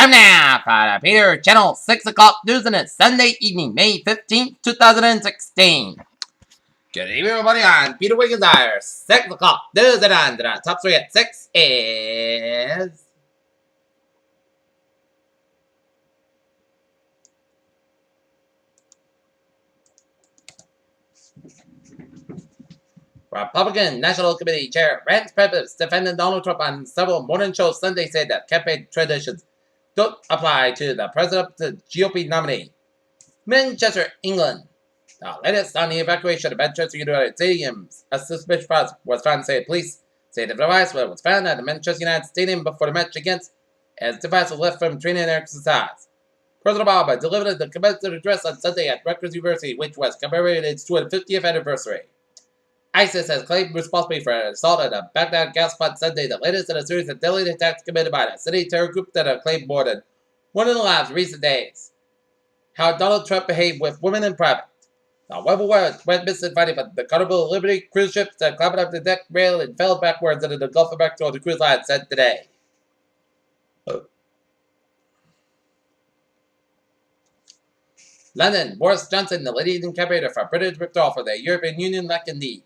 Time now for the Peter Channel 6 o'clock news on a Sunday evening, May 15th, 2016. Good evening, everybody. I'm Peter Wiggins. Our 6 o'clock news and the top 3 at 6 is... Republican National Committee Chair Rance Pepys defended Donald Trump on several morning shows Sunday said that campaign traditions don't apply to the president's GOP nominee. Manchester, England. The latest on the evacuation of Manchester United Stadium. A suspicious device was found, say police say the device was found at the Manchester United Stadium before the match against, as the device was left from training and exercise. President Obama delivered the commencement address on Sunday at Rutgers University, which was commemorating its 250th anniversary. ISIS has claimed responsibility for an assault at a Baghdad gas plant Sunday, the latest in a series of deadly attacks committed by the Sunni terror group that have claimed more than 1 in the lives in recent days. How Donald Trump behaved with women in private. The Weber went missing fighting for the Carnival Liberty cruise ships that climbed up the deck rail and fell backwards into the Gulf of Mexico, the cruise line said today. London, Boris Johnson, the leading campaigner for British withdrawal from the European Union, lacking the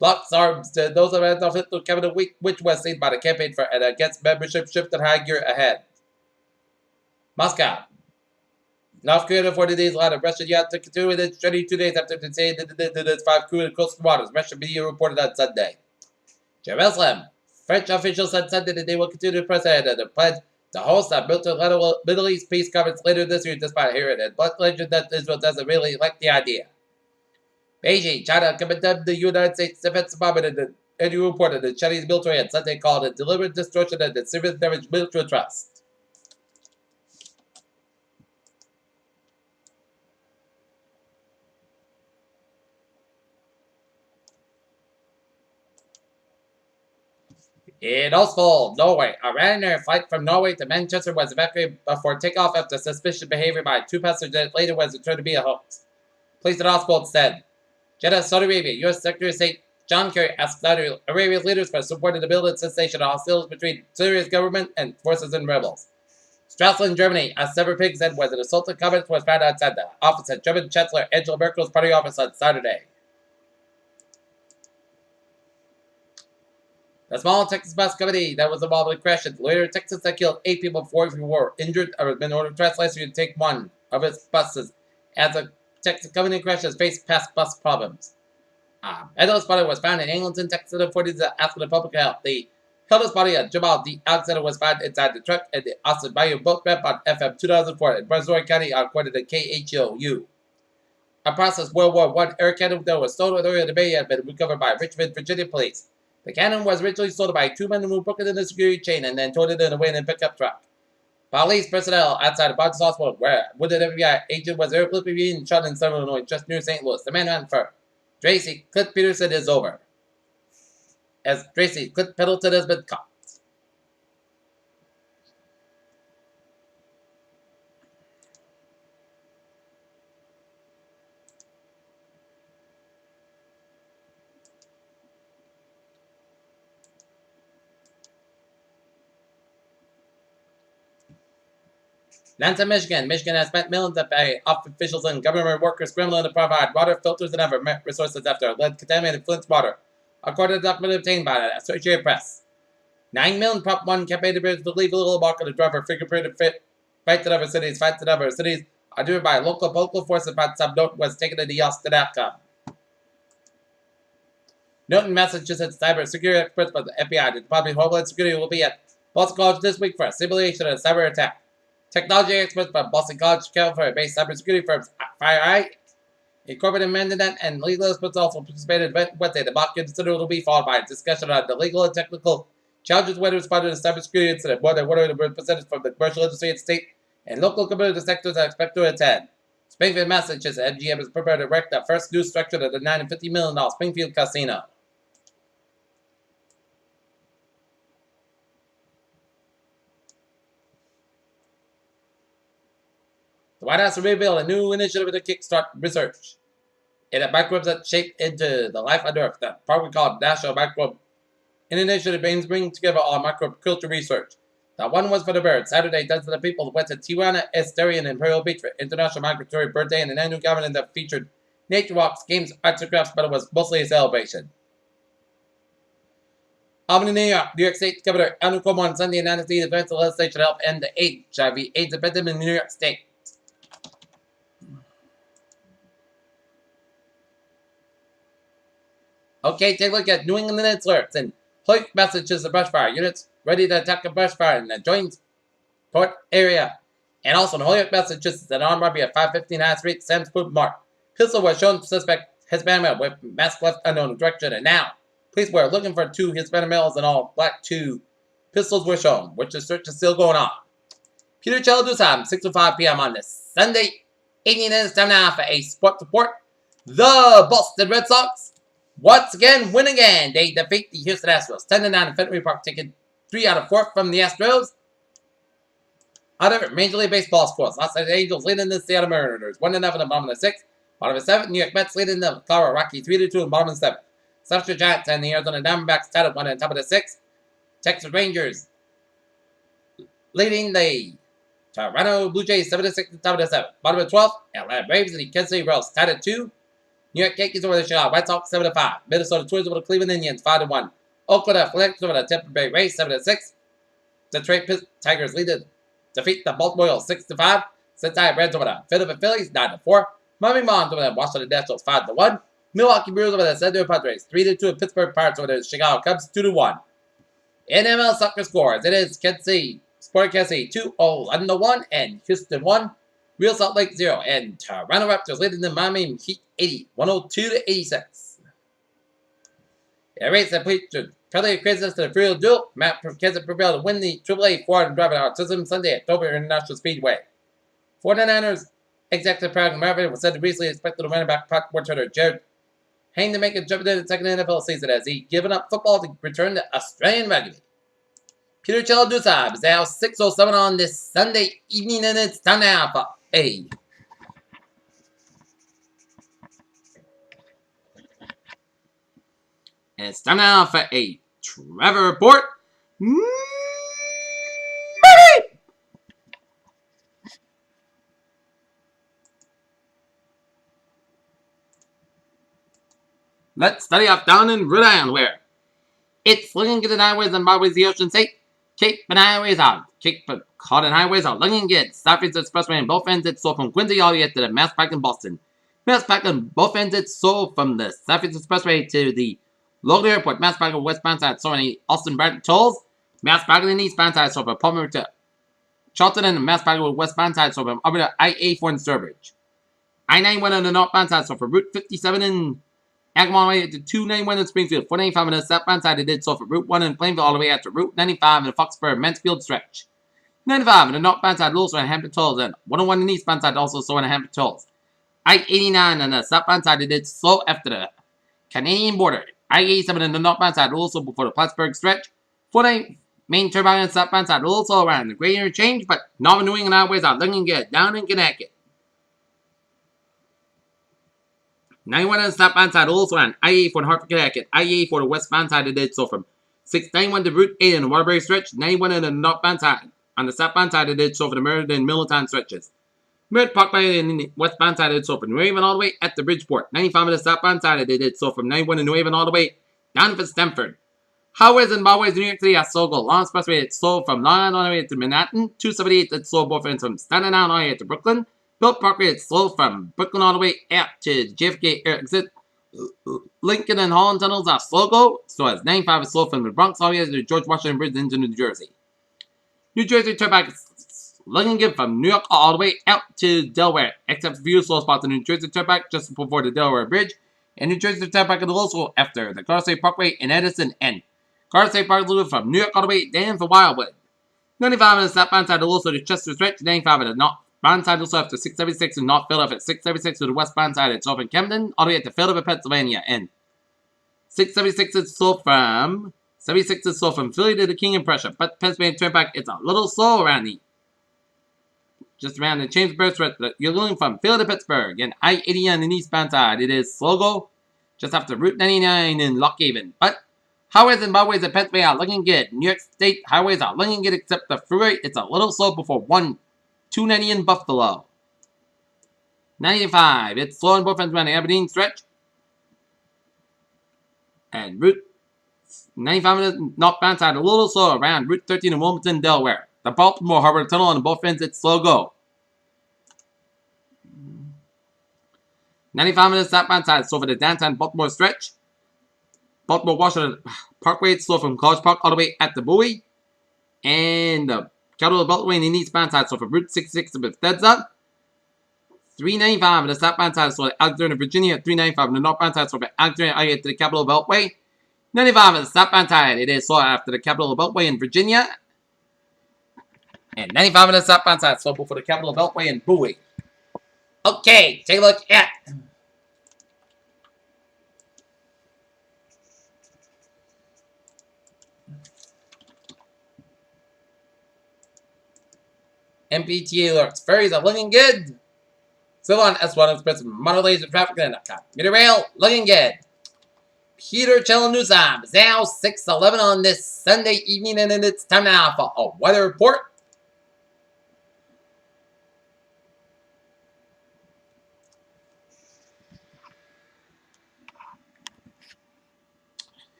blocks arms to those of the official cabinet week, which was seen by the campaign for and against membership shifted high gear ahead. Moscow. North Korea reported days allowed Russian yacht to continue with its journey 2 days after saying that its 5 crew in coastal waters. Russian media reported on Sunday. Jerusalem. French officials said Sunday that they will continue to press ahead of the pledge to host a Middle East peace conference later this year, despite hearing that but legend that Israel doesn't really like the idea. Beijing, China condemned the United States defense bombing in the annual report of the Chinese military on Sunday called a deliberate destruction of the serious damage military trust. In Oslo, Norway, a Ryanair flight from Norway to Manchester was evacuated before takeoff after suspicious behavior by 2 passengers that later was returned to be a hoax. Police in Oslo said, Jeddah, Saudi Arabia, U.S. Secretary of State John Kerry asked Saudi Arabia's leaders for support in the building cessation of hostilities between Syria's government and forces and rebels. Strasbourg, Germany, a severed pig said was an assaulted comment was found outside the office of German Chancellor Angela Merkel's party office on Saturday. The small Texas bus company that was involved in the crash in later Texas that killed 8 people, 4 people were injured or have been ordered to last year to take one of its buses as the Texas company crash has faced past bus problems. Edlow's body was found in Angleton, Texas, according to after the public health. The Hilda's body of Jamal D. Alexander was found inside the truck at the Austin Bayou boat ramp on FM 2004 in Brazoria County, according to KHOU. A processed World War I air cannon that was stolen earlier in the May had been recovered by Richmond, Virginia police. The cannon was originally sold by 2 men who broke it in the security chain and then towed it in a in a pickup truck. Police personnel outside of Boston Hospital, where wounded FBI agent was airplane being shot in Southern Illinois, just near St. Louis. The manhunt for Tracy Clint Peterson is over, as Tracy Clint Pendleton has been caught. Lansing, Michigan. Michigan has spent millions of off officials and government workers scrambling to provide water filters and other resources after lead contaminated Flint's water, according to the document obtained by the Associated Press. 9 million Prop 1 campaign to leave a little mark on the driver fingerprint and fit. Fights in other cities are driven by local forces, but some note was taken in the Austin outcome. Newton, Massachusetts cybersecurity experts from the FBI and the Department of Homeland Security will be at Boston College this week for a simulation of a cyber attack. Technology experts from Boston College, California-based cybersecurity firms FireEye, Incorporated Mandarin, and legal experts also participated in the event Wednesday. The mock incident will be followed by a discussion on the legal and technical challenges when responding to the cybersecurity incident. More than 100 representatives from the commercial industry and state and local community sectors are expected to attend. Springfield, Massachusetts, MGM is prepared to erect the first new structure of the $950 million Springfield Casino. The White House revealed a new initiative to kickstart research in a microbes that shape into the life on Earth. The program called National Microbe Initiative aims bringing together all microbe culture research That one was for the birds. Saturday, dozens of people went to Tijuana, Esteri, and Imperial Beach for International Migratory Birthday and an annual gathering that featured nature walks, games, arts and crafts, but it was mostly a celebration. Albany, New York. New York State Governor Andrew Cuomo on Sunday announced the advanced legislation to help end the HIV/AIDS epidemic in New York State. Okay, take a look at New England alerts and Holyoke, Massachusetts brush fire units ready to attack a brush fire in the Joint Port area. And also in Holyoke, Massachusetts, an armed robbery at 515 High Street, Sam's Food Mart. Pistol was shown to suspect Hispanic male with mask left unknown direction. And now, police were looking for 2 Hispanic males and all black 2 pistols were shown, which the search is still going on. Peter Cello time, 6:05 p.m. on this Sunday. 18 minutes time now for a sports report. The Boston Red Sox once again win again. They defeat the Houston Astros 10-9 in Fenway Park, taking 3 out of 4 from the Astros. Other Major League Baseball scores: Los Angeles Angels leading the Seattle Mariners 1-0 in the bottom of the 6th. Bottom of the 7th, New York Mets leading the Colorado Rockies 3-2 in the bottom of the 7th. Celtics Giants and the Arizona Diamondbacks tied at 1 on top of the 6th. Texas Rangers leading the Toronto Blue Jays 7-6 at the top of the 7th. Bottom of the 12th, Atlanta Braves and the Kansas City Royals tied at 2. New York Yankees over the Chicago White Sox 7-5. Minnesota Twins over the Cleveland Indians 5-1. Oakland Athletics over the Tampa Bay Rays 7-6. Detroit Tigers defeat the Baltimore Orioles 6-5. Cincinnati Reds over the Philadelphia Phillies 9-4. Miami Marlins over the Washington Nationals 5-1. Milwaukee Brewers over the San Diego Padres 3-2. And Pittsburgh Pirates over the Chicago Cubs 2-1. NML soccer scores: it is Kansas City, Sporting Kansas City 2-0, London 1, and Houston 1. Real Salt Lake 0, and Toronto Raptors leading the Miami Heat 80, 102-86. The race that featured Charlie Craziness to the Freehold Duel. Matt Kansas prevailed to win the AAA 400 driving autism Sunday at Dover International Speedway. 49ers executive Parag Marvin was said to recently expect the running back punt returner Jared Hayne to make a jump in the second NFL season as he given up football to return to Australian rugby. Peter Cello is now 6:07 on this Sunday evening, and it's time now for A. And it's time now for a Trevor Report. Let's study off down in Rhode Island, where it's looking good in highways and byways the Ocean State. Cape and highways out. Cape Cod and highways are looking good. Southeast Expressway in both ends, it's so from Quincy all the way to the Mass Pike in Boston. Mass Pike on both ends, it's so from the Southeast Expressway to the local airport. Mass Pike on westbound side, so many Austin Brighton tolls. Mass Pike on the eastbound side, so from Palmer to Charlton, and Mass Pike on westbound side, so from over to I-84 in Sturbridge. I-91 on the northbound side, so from Route 57 in Acoma all the way to 291 in Springfield. 495 on the southbound side, it did so for Route 1 in Plainville all the way out to Route 95 in the Foxborough Mansfield stretch. 95 on the northbound side, also in Hampton Tolls, and 101 on the eastbound side, also so in Hampton Tolls. I-89 on the southbound side, it did slow after the Canadian border. I-87 on the northbound side, also before the Plattsburgh stretch. 49 main turbine on the southbound side, also around the Great Interchange, but Northern New England highways are looking good down in Connecticut. 91 on the southbound side, also on I-84 in Hartford, Connecticut. I-84 the westbound side, it did so from 691 to Route 8 in the Waterbury stretch. 91 on the northbound side. On the southbound side, it did so for the Meriden and Middletown stretches. Merritt Parkway in the westbound side, it did so from New Haven all the way at the Bridgeport. 95 on the southbound side, it did so from 91 to New Haven all the way down to Stamford. Highways and byways in New York City are so go. Long Expressway, it's so from Long Island all the way to Manhattan. 278, it's so both ends from Staten Island all the way to Brooklyn. Bill Parkway, it's slow from Brooklyn all the way out to JFK Air Exit. Lincoln and Holland tunnels are slow go, so as 95 is slow from the Bronx all the way to the George Washington Bridge into New Jersey. New Jersey turnback is looking good from New York all the way out to Delaware, except for a few slow spots in New Jersey turnback just before the Delaware Bridge. And New Jersey turnback is also after the Garden State Parkway in Edison and Garden State Park from New York all the way down for Wildwood. 95 on the southbound side also to Chester Stretch, 95 on the northbound side also after 676 in North Philadelphia, 676 to the westbound side it's off in Camden, all the way to Philadelphia, Pennsylvania, and 676 is slow from 76 is slow from Philly to the King and Prussia, but Pennsylvania Turnpike it's a little slow around just around the Chambersburg stretch. You're going from Philly to Pittsburgh, and I-80 on the eastbound side, it is slow go just after Route 99 in Lock Haven, but Highways and byways in Pennsylvania are looking good. New York State highways are looking good except the freeway. It's a little slow before 290 in Buffalo. 95. It's slow in both ends around the Aberdeen stretch. And Route 95 minutes northbound side a little slow around Route 13 in Wilmington, Delaware. The Baltimore Harbor Tunnel on both ends, it's slow go. 95 minutes southbound side slow for the downtown Baltimore stretch. Baltimore Washington Parkway, it's slow from College Park all the way at the buoy. And the Capitol Beltway in the eastbound side slow from Route 66 to Bethesda. 395 on the southbound side slow to Alexandria, Virginia. 395 on the northbound side slow from Alexandria to the Capitol Beltway. 95 on the southbound side, it is slow after the Capitol Beltway in Virginia. And 95 on the southbound side slow for the Capitol Beltway in Bowie. Okay, take a look at MPTA alerts. Ferries are looking good. Still on S1 Express, motorways and traffic and Meter Rail looking good. Peter Channel News Time is now 6:11 on this Sunday evening, and it's time now for a weather report.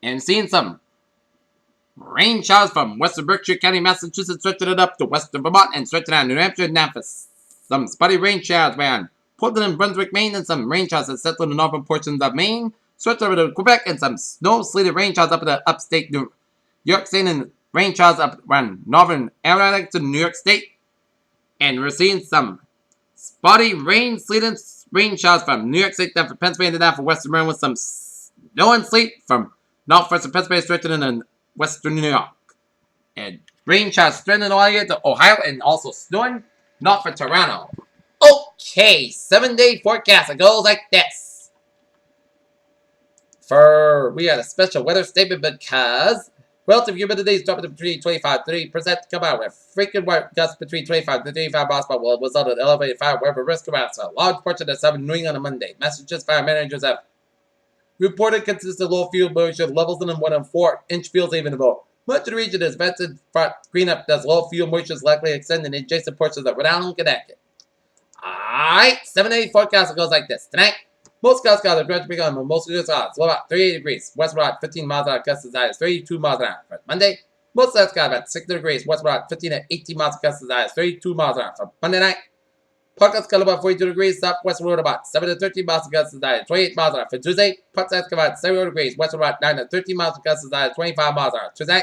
And seeing some rain showers from western Berkshire County, Massachusetts, stretching it up to western Vermont and stretching out New Hampshire. Now for some spotty rain showers around Portland and Brunswick, Maine, and some rain showers that settle in the northern portions of Maine. Stretch over to Quebec, and some snow sleeted rain showers up in the upstate New York State, and rain showers up around northern Atlantic to New York State. And we're seeing some spotty rain, sleet, and rain showers from New York State down for Pennsylvania, down for western Maryland, with some snow and sleet from northwestern Pennsylvania, stretching in western New York. And rain showers strengthening all the way to Ohio, and also snowing north for Toronto. Okay, 7-day forecast. It goes like this. We had a special weather statement because relative humidity is dropping to between 25 and 30%. Come out with freaking wet gusts between 25 and 35 miles per hour will result in elevated fire weather risk amounts. A large portion of southern New England on Monday. Massachusetts fire managers have reported consistent low fuel moisture levels in the 1 and 4-inch fields even above. Much of the region is vented for cleanup as low fuel moisture is likely to extend in adjacent portions of Rhode Island and Connecticut. Alright, 7-day forecast goes like this. Tonight, most skies are gradually becoming mostly good skies. Low about 38 degrees. West about 15 miles an hour. Gusts as high as 32 miles an hour. For Monday, most skies about 60 degrees. West about 15 to 18 miles. Gusts as high as 32 miles an hour. For Monday night, Parklands got about 42 degrees. Southwest road about 7 to 13 miles. Gusts as high as 28 miles an hour. For Tuesday, Parkside's about 70 degrees. West about 9 to 13 miles. Gusts as high as 25 miles an hour. Tuesday,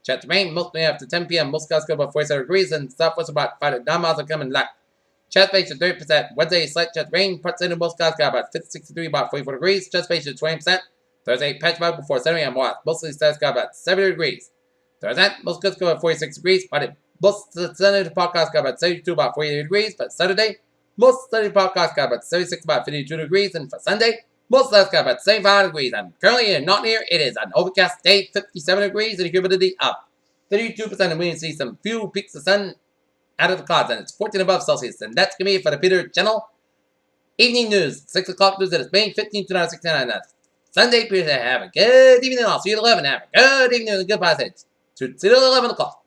chance of rain mostly after 10 p.m. Most skies got about 47 degrees. And southwest about 5 to 9 miles are coming light. Chest space is 30%. Wednesday, slight chance rain. Parts in most skies got about 63, about 44 degrees. Chest space is 20%. Thursday, patch mode before 7 a.m. Mostly skies got about 70 degrees. Thursday, most skies got about 46 degrees. Friday, most Sunday podcast got about 72, about 48 degrees. But Saturday, most Sunday podcast got about 76, about 52 degrees. And for Sunday, most skies got about 75 degrees. I'm currently in Norton here. It is an overcast day, 57 degrees, and the humidity up 32%. And we can see some few peaks of sun out of the clouds, and it's 14 above Celsius. And that's going to be it for the Peter Channel Evening News. 6 o'clock news that is May 15th, 2069. That's Sunday. Peter, have a good evening. I'll see you at 11. Have a good evening and good passage. To 11 o'clock.